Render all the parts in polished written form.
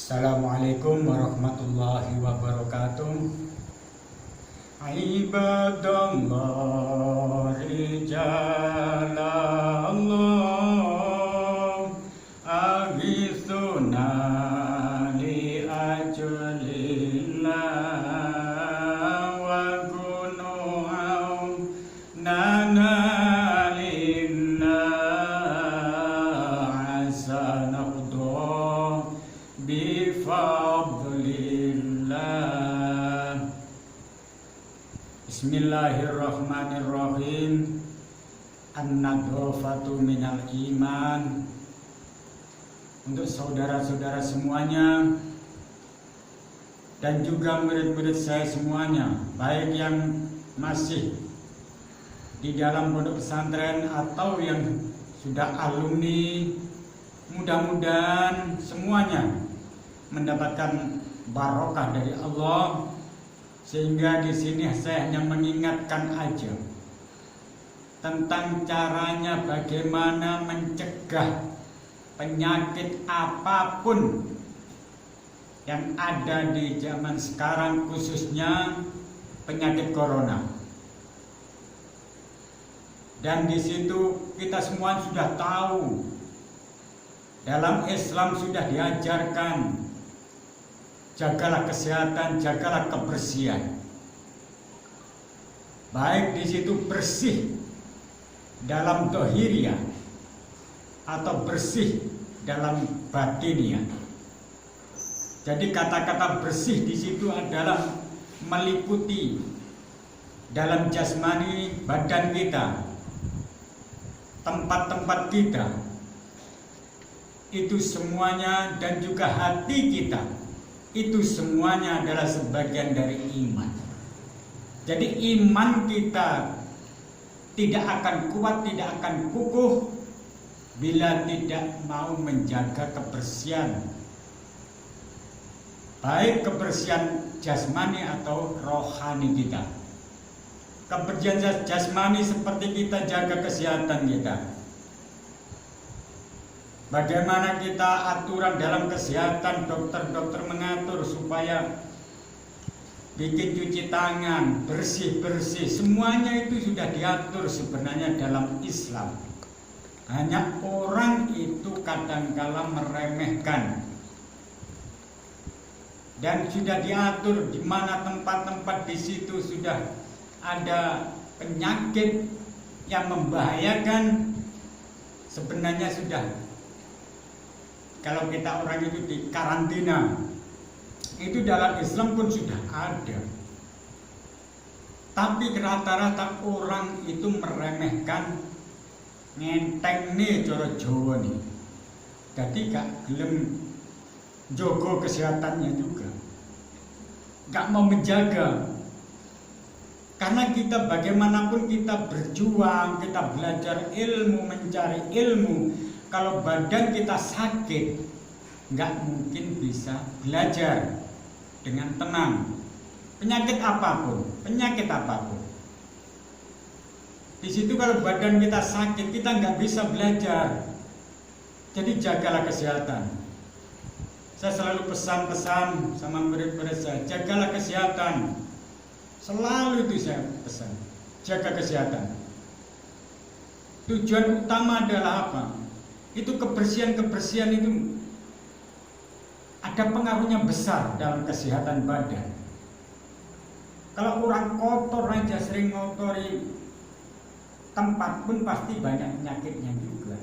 Assalamualaikum warahmatullahi wabarakatuh. Ibadallah rijalallah aghithuna li ajlillah wa kunu'au nana lillah asanaqdoh bifadlillah. Bismillahirrahmanirrahim. An-nadhafatu minal iman. Untuk saudara-saudara semuanya dan juga murid-murid saya semuanya, baik yang masih di dalam pondok pesantren atau yang sudah alumni, mudah-mudahan semuanya mendapatkan barokah dari Allah. Sehingga di sini saya hanya mengingatkan aja tentang caranya bagaimana mencegah penyakit apapun yang ada di zaman sekarang, khususnya penyakit corona. Dan di situ kita semua sudah tahu, dalam Islam sudah diajarkan, jagalah kesehatan, jagalah kebersihan. Baik di situ bersih dalam dohiriyah atau bersih dalam batiniyah. Jadi kata-kata bersih di situ adalah meliputi dalam jasmani badan kita, tempat-tempat kita, itu semuanya, dan juga hati kita, itu semuanya adalah sebagian dari iman. Jadi iman kita tidak akan kuat, tidak akan kukuh bila tidak mau menjaga kebersihan, baik kebersihan jasmani atau rohani kita. Kebersihan jasmani seperti kita jaga kesehatan kita. Bagaimana kita aturan dalam kesehatan, dokter-dokter mengatur supaya bikin cuci tangan, bersih-bersih, semuanya itu sudah diatur sebenarnya dalam Islam. Hanya orang itu kadang-kala meremehkan. Dan sudah diatur di mana tempat-tempat di situ sudah ada penyakit yang membahayakan, sebenarnya sudah, kalau kita orang itu di karantina, itu dalam Islam pun sudah ada. Tapi rata-rata orang itu meremehkan, ngenteng nih cara Jawa nih. Jadi gak gelem jogo kesehatannya juga, gak mau menjaga. Karena kita bagaimanapun kita berjuang, kita belajar ilmu, mencari ilmu. Kalau badan kita sakit, nggak mungkin bisa belajar dengan tenang. Penyakit apapun. Di situ kalau badan kita sakit, kita nggak bisa belajar. Jadi jagalah kesehatan. Saya selalu pesan-pesan sama murid-murid saya, jagalah kesehatan. Selalu itu saya pesan, jaga kesehatan. Tujuan utama adalah apa? Itu kebersihan itu ada pengaruhnya besar dalam kesehatan badan. Kalau orang kotor aja, sering ngotori tempat pun pasti banyak penyakitnya juga.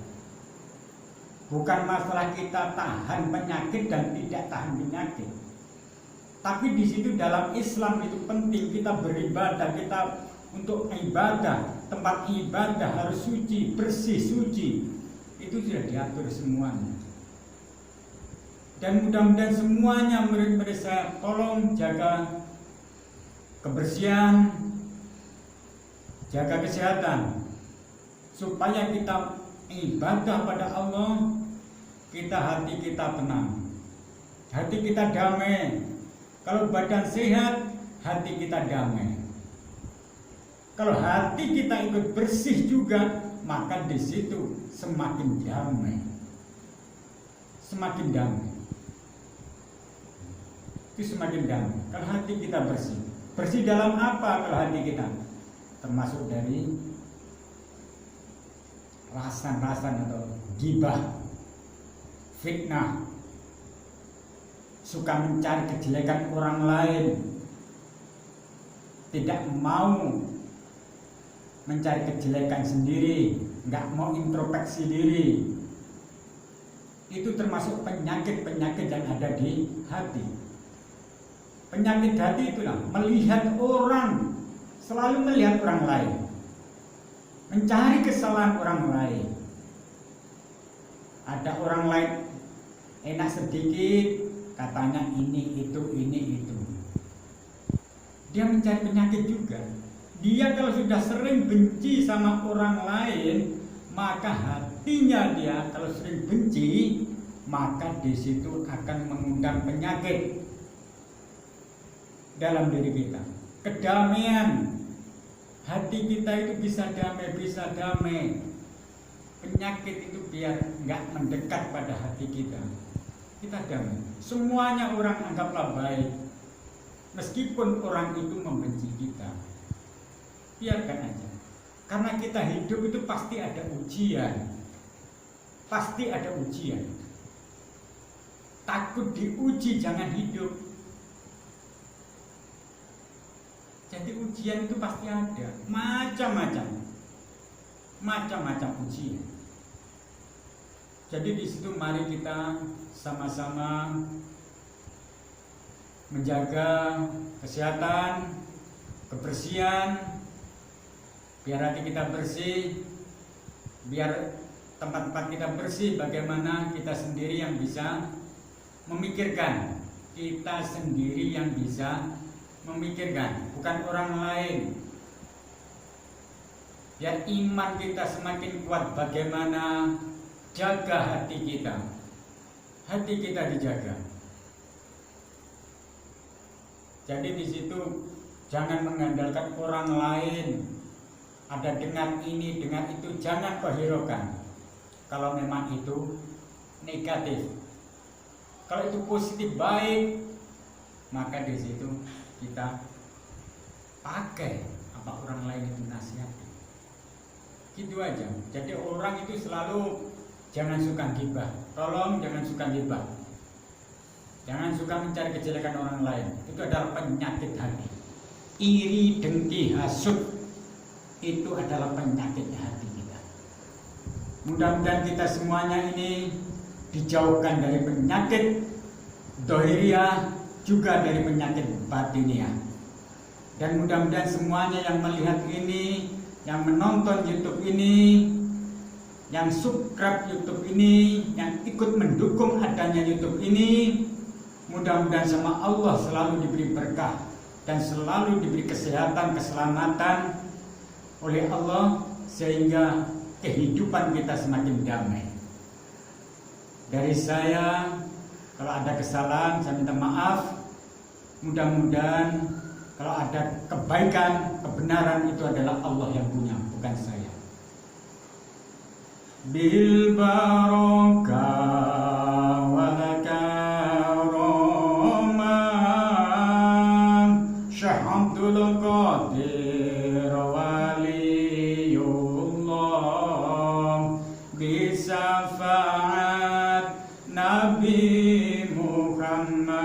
Bukan masalah kita tahan penyakit dan tidak tahan penyakit, tapi di situ dalam Islam itu penting kita beribadah, kita untuk ibadah, tempat ibadah harus suci, bersih, suci. Itu sudah diatur semuanya. Dan mudah-mudahan semuanya murid-murid saya tolong jaga kebersihan, jaga kesehatan, supaya kita ibadah pada Allah, hati kita tenang, hati kita damai. Kalau badan sehat, hati kita damai. Kalau hati kita ikut bersih juga, maka di situ semakin damai. itu semakin damai. Kalau hati kita bersih, bersih dalam apa? Kalau hati kita termasuk dari rasan-rasan atau gibah, fitnah, suka mencari kejelekan orang lain, tidak mau mencari kejelekan sendiri, nggak mau introspeksi diri. Itu termasuk penyakit-penyakit yang ada di hati. Penyakit hati itulah melihat orang, selalu melihat orang lain, mencari kesalahan orang lain. Ada orang lain enak sedikit, katanya ini itu. Dia mencari penyakit juga. Dia kalau sudah sering benci sama orang lain, maka hatinya dia kalau sering benci, maka di situ akan mengundang penyakit dalam diri kita. Kedamaian hati kita itu bisa damai. Penyakit itu biar nggak mendekat pada hati kita. Kita damai. Semuanya orang anggaplah baik, meskipun orang itu membenci kita. Biarkan aja. Karena kita hidup itu pasti ada ujian. Pasti ada ujian. Takut diuji jangan hidup. Jadi ujian itu pasti ada, macam-macam ujian. Jadi di situ mari kita sama-sama menjaga kesehatan, kebersihan, biar hati kita bersih, biar tempat-tempat kita bersih. Bagaimana kita sendiri yang bisa memikirkan, kita sendiri yang bisa memikirkan, bukan orang lain. Biar iman kita semakin kuat, bagaimana jaga hati kita. Hati kita dijaga. Jadi di situ jangan mengandalkan orang lain. Ada dengar ini, dengar itu, jangan kau hiraukan. Kalau memang itu negatif. Kalau itu positif baik, maka di situ kita pakai apa orang lain itu nasihati. Gitu aja. Jadi orang itu selalu jangan suka gibah. Tolong jangan suka gibah. Jangan suka mencari kejelekan orang lain. Itu adalah penyakit hati. Iri, dengki, hasut itu adalah penyakit hati kita. Mudah-mudahan kita semuanya ini dijauhkan dari penyakit dohiriyah, juga dari penyakit batiniah. Dan mudah-mudahan semuanya yang melihat ini, yang menonton YouTube ini, yang subscribe YouTube ini, yang ikut mendukung adanya YouTube ini, mudah-mudahan sama Allah selalu diberi berkah dan selalu diberi kesehatan, keselamatan oleh Allah, sehingga kehidupan kita semakin damai. Dari saya, kalau ada kesalahan saya minta maaf. Mudah-mudahan kalau ada kebaikan, kebenaran itu adalah Allah yang punya, bukan saya. Bil barokah wal karamah Syekh Abdul Qadir waliyullah bisyafaat Nabi Muhammad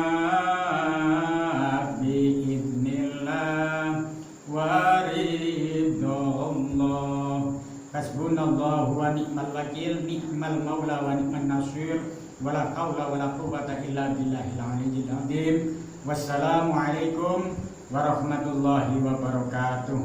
biiznillah waridullah. Hasbunallahu wa ni'mal wakil, ni'mal maula wa ni'man nasir, wala haula wala quwwata illa billahil aliyyil azim. Wassalamu alaikum warahmatullahi wabarakatuh.